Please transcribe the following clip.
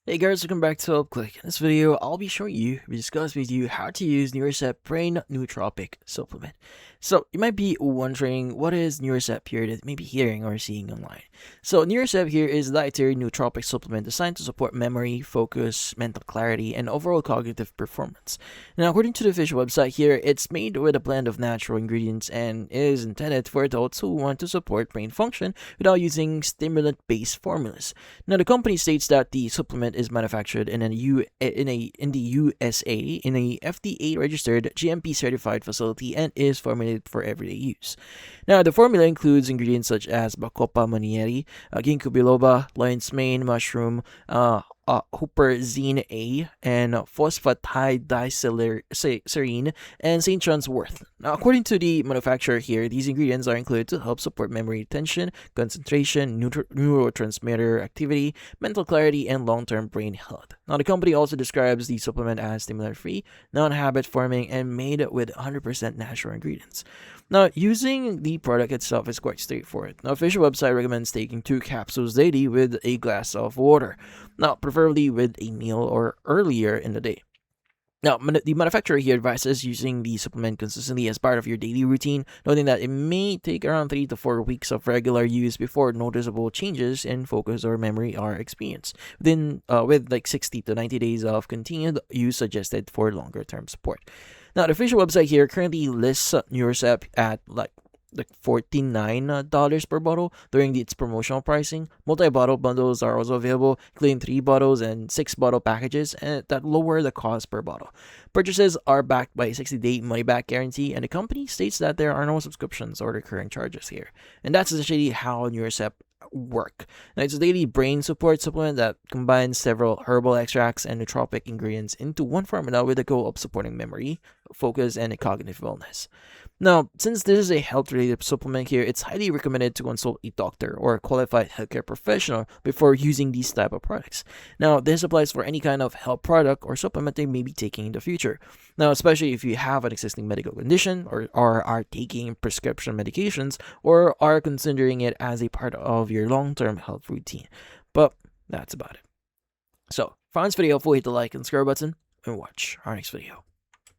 Hey guys, welcome back to Upclick. In this video, I'll be showing you, discuss with you how to use Neurocept Brain Nootropic supplement. So you might be wondering what is Neurocept here that you may be hearing or seeing online. So Neurocept here is a dietary nootropic supplement designed to support memory, focus, mental clarity, and overall cognitive performance. Now, according to the official website here, it's made with a blend of natural ingredients and is intended for adults who want to support brain function without using stimulant-based formulas. Now, the company states that the supplement is manufactured in the USA in a FDA registered GMP certified facility and is formulated for everyday use. Now, the formula includes ingredients such as Bacopa manieri, ginkgo biloba, lion's mane mushroom, huperzine A, and phosphatidylserine, and St. John's wort. Now, according to the manufacturer here, these ingredients are included to help support memory retention, concentration, neurotransmitter activity, mental clarity, and long-term brain health. Now, the company also describes the supplement as stimulant-free, non-habit forming, and made with 100% natural ingredients. Now, using the product itself is quite straightforward. The official website recommends taking 2 capsules daily with a glass of water. Now, preferably with a meal or earlier in the day. Now, the manufacturer here advises using the supplement consistently as part of your daily routine, noting that it may take around 3 to 4 weeks of regular use before noticeable changes in focus or memory are experienced, with like 60 to 90 days of continued use suggested for longer term support. Now, the official website here currently lists Neurocept at like $49 per bottle during its promotional pricing. Multi-bottle bundles are also available, including 3 bottles and 6-bottle packages, and that lower the cost per bottle. Purchases are backed by a 60-day money-back guarantee, and the company states that there are no subscriptions or recurring charges here. And that's essentially how Neurocept work. Now, it's a daily brain support supplement that combines several herbal extracts and nootropic ingredients into one formula with the goal of supporting memory, focus, and cognitive wellness. Now, since this is a health-related supplement here, it's highly recommended to consult a doctor or a qualified healthcare professional before using these type of products. Now, this applies for any kind of health product or supplement they may be taking in the future. Now, especially if you have an existing medical condition or are taking prescription medications or are considering it as a part of your long-term health routine. But that's about it. So, if you found this video helpful, hit the like and subscribe button and watch our next video.